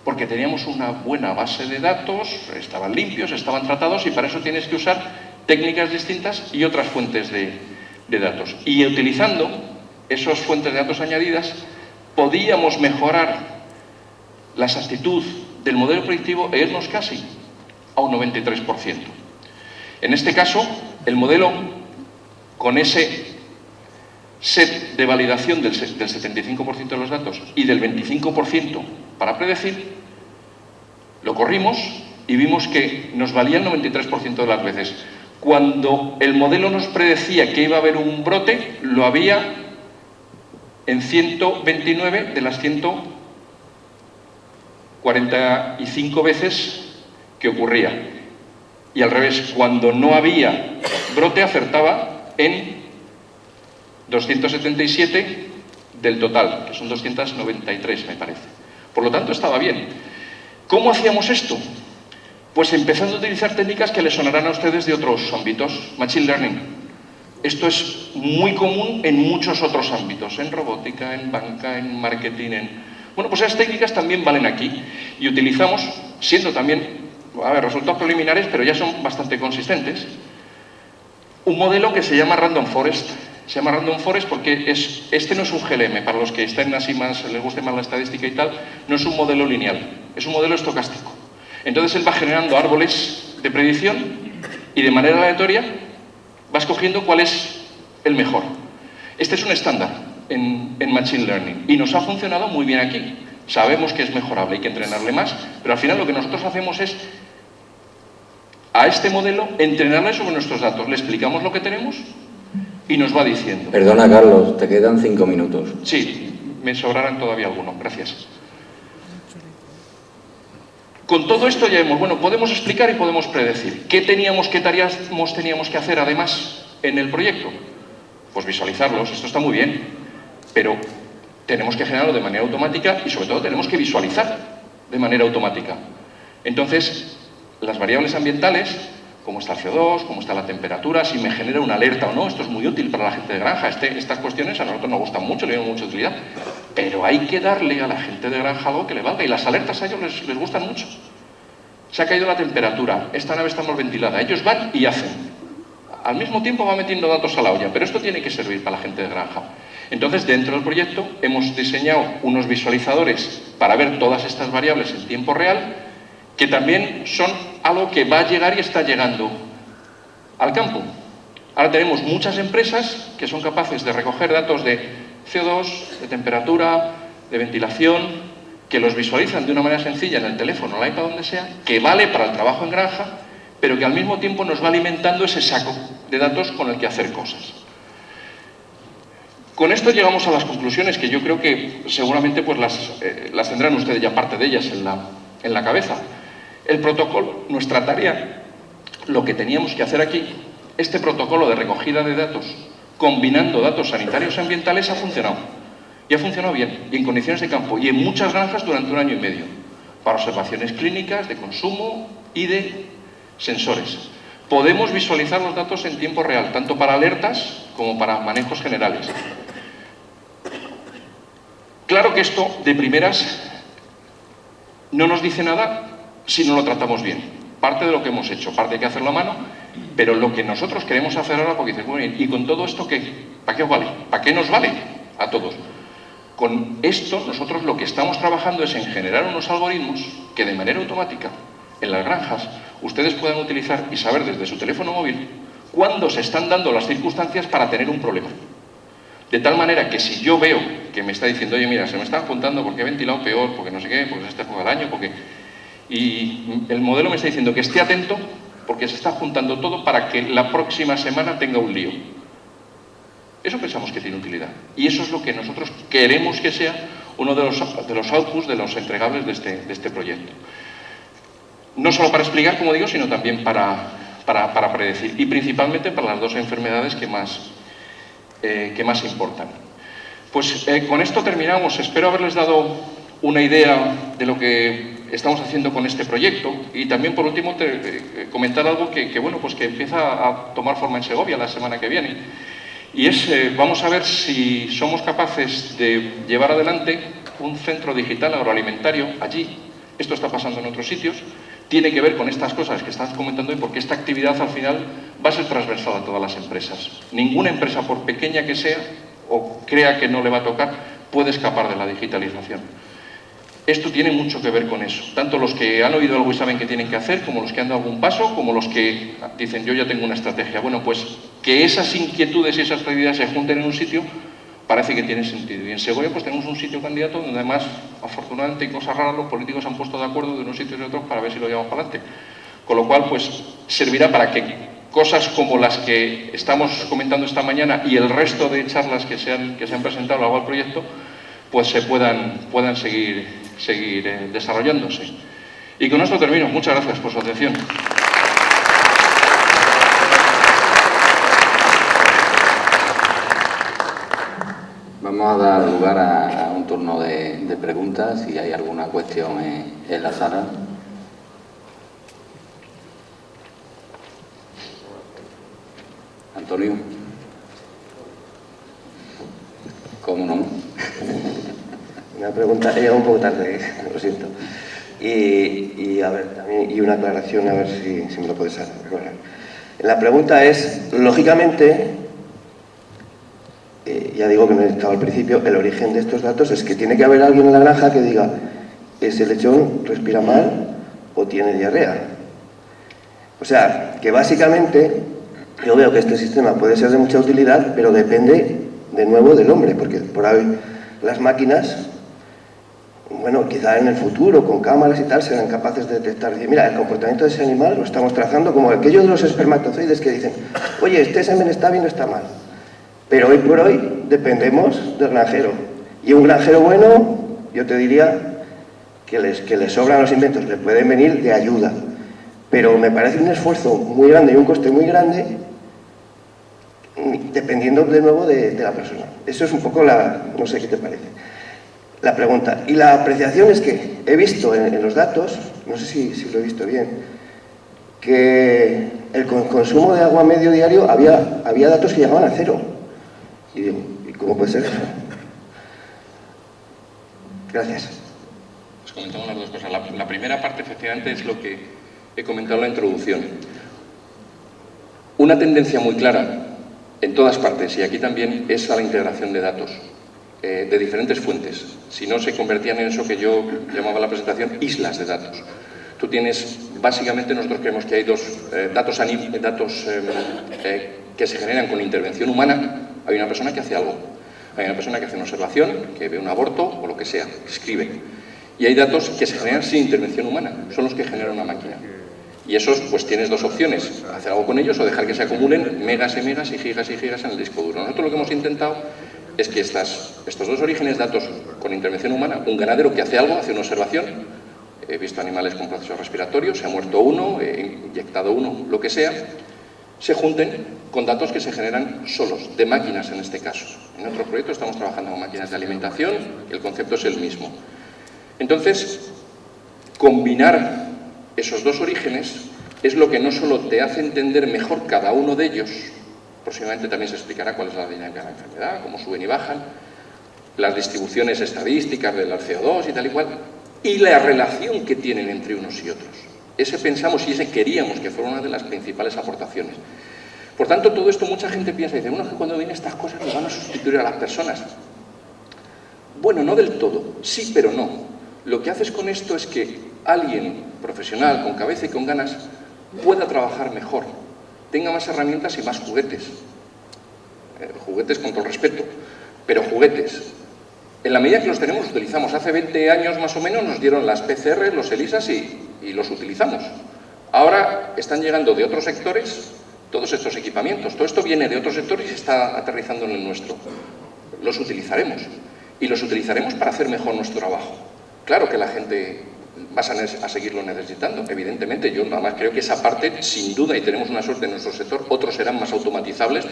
porque teníamos una buena base de datos, estaban limpios, estaban tratados, y para eso tienes que usar técnicas distintas y otras fuentes de datos. Y utilizando esas fuentes de datos añadidas, podíamos mejorar la exactitud del modelo predictivo e irnos casi a un 93%. En este caso, el modelo, con ese set de validación del 75% de los datos y del 25% para predecir, lo corrimos y vimos que nos valía el 93% de las veces. Cuando el modelo nos predecía que iba a haber un brote, lo había en 129 de las 145 veces que ocurría. Y al revés, cuando no había brote, acertaba en 277 del total, que son 293, me parece. Por lo tanto, estaba bien. ¿Cómo hacíamos esto? Pues empezando a utilizar técnicas que les sonarán a ustedes de otros ámbitos. Machine Learning. Esto es muy común en muchos otros ámbitos, en robótica, en banca, en marketing, Bueno, pues esas técnicas también valen aquí. Y utilizamos, siendo también, resultados preliminares, pero ya son bastante consistentes, un modelo que se llama Random Forest. Se llama Random Forest porque este no es un GLM, para los que estén así más, les guste más la estadística y tal, no es un modelo lineal, es un modelo estocástico. Entonces él va generando árboles de predicción y de manera aleatoria va escogiendo cuál es el mejor. Este es un estándar en Machine Learning y nos ha funcionado muy bien aquí. Sabemos que es mejorable, hay que entrenarle más, pero al final lo que nosotros hacemos es a este modelo entrenarle sobre nuestros datos. Le explicamos lo que tenemos y nos va diciendo. Perdona, Carlos, te quedan 5 minutos. Sí, me sobrarán todavía algunos, gracias. Con todo esto ya vemos, bueno, podemos explicar y podemos predecir. ¿Qué tareas teníamos que hacer además en el proyecto? Pues visualizarlos, esto está muy bien, pero tenemos que generarlo de manera automática y sobre todo tenemos que visualizar de manera automática. Entonces, las variables ambientales, cómo está el CO2, cómo está la temperatura, si me genera una alerta o no, esto es muy útil para la gente de granja. Estas cuestiones a nosotros nos gustan mucho, le damos mucha utilidad, pero hay que darle a la gente de granja algo que le valga, y las alertas a ellos les gustan mucho. Se ha caído la temperatura, esta nave está mal ventilada, ellos van y hacen. Al mismo tiempo va metiendo datos a la olla, pero esto tiene que servir para la gente de granja. Entonces, dentro del proyecto hemos diseñado unos visualizadores para ver todas estas variables en tiempo real, que también son algo que va a llegar y está llegando al campo. Ahora tenemos muchas empresas que son capaces de recoger datos de CO2, de temperatura, de ventilación, que los visualizan de una manera sencilla en el teléfono, en el iPad, donde sea, que vale para el trabajo en granja, pero que al mismo tiempo nos va alimentando ese saco de datos con el que hacer cosas. Con esto llegamos a las conclusiones que yo creo que seguramente pues las tendrán ustedes ya parte de ellas en la cabeza. El protocolo, nuestra tarea, lo que teníamos que hacer aquí, este protocolo de recogida de datos, combinando datos sanitarios y ambientales, ha funcionado. Y ha funcionado bien, y en condiciones de campo, y en muchas granjas durante 1 año y medio, para observaciones clínicas, de consumo y de sensores. Podemos visualizar los datos en tiempo real, tanto para alertas como para manejos generales. Claro que esto, de primeras, no nos dice nada si no lo tratamos bien. Parte de lo que hemos hecho, parte hay que hacerlo a mano, pero lo que nosotros queremos hacer ahora, porque dices, muy bien, ¿y con todo esto qué? ¿Para qué os vale? ¿Para qué nos vale a todos? Con esto, nosotros lo que estamos trabajando es en generar unos algoritmos que de manera automática, en las granjas, ustedes puedan utilizar y saber desde su teléfono móvil cuándo se están dando las circunstancias para tener un problema. De tal manera que si yo veo que me está diciendo, oye, mira, se me están juntando porque he ventilado peor, porque no sé qué, porque es esta época del año, porque... Y el modelo me está diciendo que esté atento porque se está juntando todo para que la próxima semana tenga un lío. Eso pensamos que tiene utilidad. Y eso es lo que nosotros queremos que sea uno de los outputs, de los entregables de este proyecto. No solo para explicar, como digo, sino también para predecir. Y principalmente para las dos enfermedades que más importan. Pues con esto terminamos. Espero haberles dado una idea de lo que estamos haciendo con este proyecto y también, por último, comentar algo que empieza a tomar forma en Segovia la semana que viene. Y es, vamos a ver si somos capaces de llevar adelante un centro digital agroalimentario allí. Esto está pasando en otros sitios. Tiene que ver con estas cosas que estás comentando y porque esta actividad al final va a ser transversal a todas las empresas. Ninguna empresa, por pequeña que sea o crea que no le va a tocar, puede escapar de la digitalización. Esto tiene mucho que ver con eso. Tanto los que han oído algo y saben qué tienen que hacer, como los que han dado algún paso, como los que dicen, yo ya tengo una estrategia. Bueno, pues que esas inquietudes y esas prioridades se junten en un sitio, parece que tiene sentido. Y en Segovia pues tenemos un sitio candidato donde además, afortunadamente, y cosas raras, los políticos han puesto de acuerdo de unos sitios y otros para ver si lo llevamos para adelante. Con lo cual, pues, servirá para que cosas como las que estamos comentando esta mañana y el resto de charlas que se han presentado a lo largo del proyecto, pues se puedan seguir desarrollándose. Y con esto termino. Muchas gracias por su atención. Vamos a dar lugar a un turno de preguntas, si hay alguna cuestión en la sala. Antonio. ¿Cómo no? Una pregunta, he llegado un poco tarde, lo siento. Y a ver, también, y una aclaración, a ver si me lo puedes aclarar. La pregunta es, lógicamente, ya digo que no he estado al principio, el origen de estos datos es que tiene que haber alguien en la granja que diga, ese lechón respira mal o tiene diarrea. O sea, que básicamente yo veo que este sistema puede ser de mucha utilidad, pero depende de nuevo del hombre, porque por ahí las máquinas, bueno, quizá en el futuro, con cámaras y tal, serán capaces de detectar, mira, el comportamiento de ese animal lo estamos trazando como aquellos de los espermatozoides que dicen, oye, este semen está bien o está mal. Pero hoy por hoy dependemos del granjero. Y un granjero bueno, yo te diría que les sobran los inventos, le pueden venir de ayuda. Pero me parece un esfuerzo muy grande y un coste muy grande, dependiendo de nuevo de la persona. Eso es un poco no sé qué te parece, la pregunta. Y la apreciación es que he visto en los datos, no sé si lo he visto bien, que el consumo de agua medio diario había datos que llegaban a 0. Y digo, ¿y cómo puede ser eso? Gracias. Os comentamos las dos cosas. La primera parte, efectivamente, es lo que he comentado en la introducción. Una tendencia muy clara en todas partes, y aquí también, es a la integración de datos de diferentes fuentes. Si no, se convertían en eso que yo llamaba en la presentación islas de datos. Tú tienes, básicamente, nosotros creemos que hay dos datos que se generan con intervención humana. Hay una persona que hace algo. Hay una persona que hace una observación, que ve un aborto o lo que sea, escribe. Y hay datos que se generan sin intervención humana, son los que genera una máquina. Y esos, pues tienes dos opciones, hacer algo con ellos o dejar que se acumulen megas y megas y gigas en el disco duro. Nosotros lo que hemos intentado es que estos dos orígenes de datos con intervención humana, un ganadero que hace algo, hace una observación, he visto animales con procesos respiratorios, se ha muerto uno, he inyectado uno, lo que sea, se junten con datos que se generan solos, de máquinas en este caso. En otro proyecto estamos trabajando con máquinas de alimentación y el concepto es el mismo. Entonces, combinar esos dos orígenes es lo que no solo te hace entender mejor cada uno de ellos, próximamente también se explicará cuál es la dinámica de la enfermedad, cómo suben y bajan, las distribuciones estadísticas del CO2 y tal y cual, y la relación que tienen entre unos y otros. Ese pensamos y ese queríamos que fuera una de las principales aportaciones. Por tanto, todo esto mucha gente piensa y dice, bueno, es que cuando vienen estas cosas nos van a sustituir a las personas. Bueno, no del todo, sí, pero no. Lo que haces con esto es que alguien profesional, con cabeza y con ganas, pueda trabajar mejor, tenga más herramientas y más juguetes. Juguetes con todo respeto, pero juguetes. En la medida que los tenemos, los utilizamos. Hace 20 años más o menos nos dieron las PCR, los ELISAs y los utilizamos. Ahora están llegando de otros sectores todos estos equipamientos. Todo esto viene de otros sectores y está aterrizando en el nuestro. Los utilizaremos. Y los utilizaremos para hacer mejor nuestro trabajo. Claro que la gente va a seguirlo necesitando, evidentemente. Yo nada más creo que esa parte, sin duda, y tenemos una suerte en nuestro sector, otros serán más automatizables.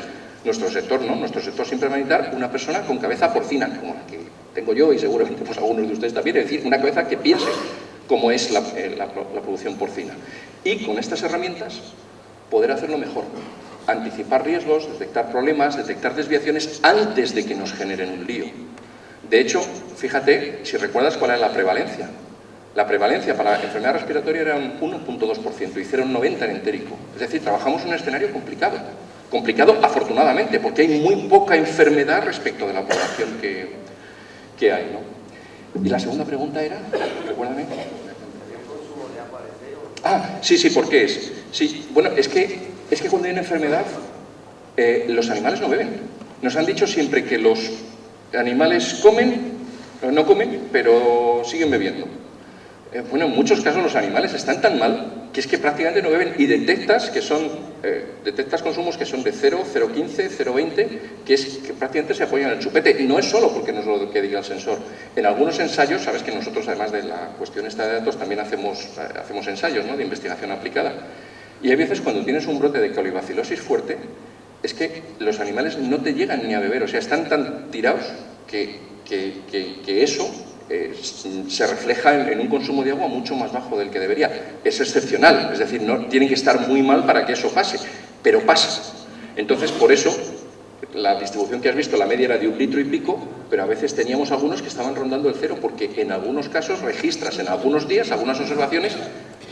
Nuestro sector no, nuestro sector siempre va a necesitar una persona con cabeza porcina, como la que tengo yo y seguramente pues algunos de ustedes también, es decir, una cabeza que piense cómo es la producción porcina. Y con estas herramientas poder hacerlo mejor, anticipar riesgos, detectar problemas, detectar desviaciones antes de que nos generen un lío. De hecho, fíjate, si recuerdas cuál era la prevalencia. La prevalencia para la enfermedad respiratoria era un 1,2% y 0,90 en entérico. Es decir, trabajamos en un escenario complicado. Complicado, afortunadamente, porque hay muy poca enfermedad respecto de la población que hay, ¿no? Y la segunda pregunta era, recuérdame. Ah, sí, ¿por qué es? Sí, bueno, es que cuando hay una enfermedad, los animales no beben. Nos han dicho siempre que los animales no comen, pero siguen bebiendo. Bueno, en muchos casos los animales están tan mal que es que prácticamente no beben y detectas consumos que son de 0, 0,15, 0,20, que prácticamente se apoyan en el chupete. Y no es solo porque no es lo que diga el sensor. En algunos ensayos, sabes que nosotros, además de la cuestión esta de datos, también hacemos ensayos, ¿no?, de investigación aplicada. Y hay veces cuando tienes un brote de colibacilosis fuerte, es que los animales no te llegan ni a beber, o sea, están tan tirados que eso se refleja en un consumo de agua mucho más bajo del que debería. Es excepcional, es decir, no tienen que estar muy mal para que eso pase, pero pasa. Entonces, por eso, la distribución que has visto, la media era de 1 litro y pico, pero a veces teníamos algunos que estaban rondando el 0, porque en algunos casos registras en algunos días, algunas observaciones,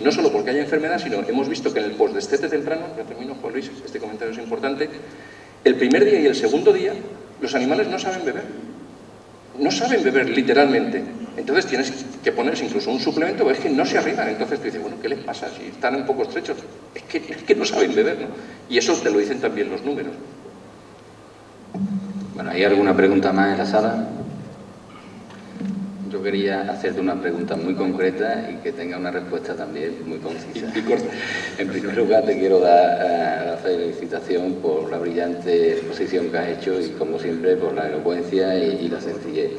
no solo porque haya enfermedad, sino hemos visto que en el postdestete temprano, ya termino, Juan Luis, este comentario es importante, el primer día y el segundo día, los animales no saben beber. No saben beber, literalmente. Entonces tienes que ponerles incluso un suplemento, pero es que no se arriban. Entonces tú dices, bueno, ¿qué les pasa? Si están un poco estrechos, es que no saben beber, ¿no? Y eso te lo dicen también los números. Bueno, ¿hay alguna pregunta más en la sala? Yo quería hacerte una pregunta muy concreta y que tenga una respuesta también muy concisa. En primer lugar, te quiero dar la felicitación por la brillante exposición que has hecho y, como siempre, por la elocuencia y la sencillez.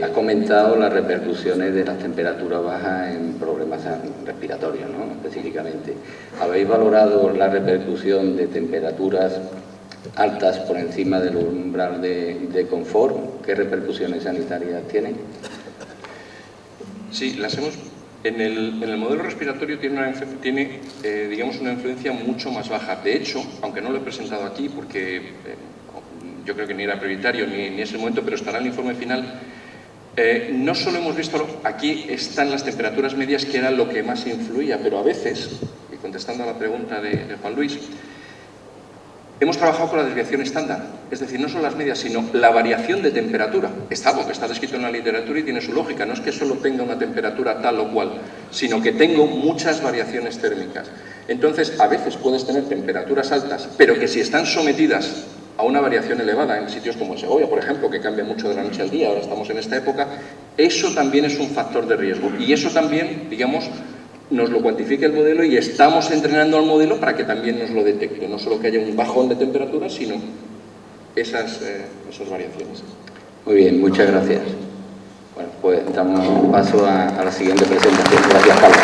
Has comentado las repercusiones de las temperaturas bajas en problemas respiratorios, ¿no?, específicamente. ¿Habéis valorado la repercusión de temperaturas altas por encima del umbral de confort? ¿Qué repercusiones sanitarias tienen? Sí, las hemos... En el modelo respiratorio tiene digamos, una influencia mucho más baja. De hecho, aunque no lo he presentado aquí porque yo creo que ni era prioritario ni es el momento, pero estará en el informe final, no solo hemos visto... Aquí están las temperaturas medias, que era lo que más influía, pero a veces, y contestando a la pregunta de Juan Luis, hemos trabajado con la desviación estándar, es decir, no solo las medias, sino la variación de temperatura. Está algo que está descrito en la literatura y tiene su lógica, no es que solo tenga una temperatura tal o cual, sino que tengo muchas variaciones térmicas. Entonces, a veces puedes tener temperaturas altas, pero que si están sometidas a una variación elevada en sitios como Segovia, por ejemplo, que cambia mucho de la noche al día, ahora estamos en esta época, eso también es un factor de riesgo. Y eso también, digamos, nos lo cuantifica el modelo y estamos entrenando al modelo para que también nos lo detecte. No solo que haya un bajón de temperatura, sino esas variaciones. Muy bien, muchas gracias. Bueno, pues damos paso a la siguiente presentación. Gracias, Pablo.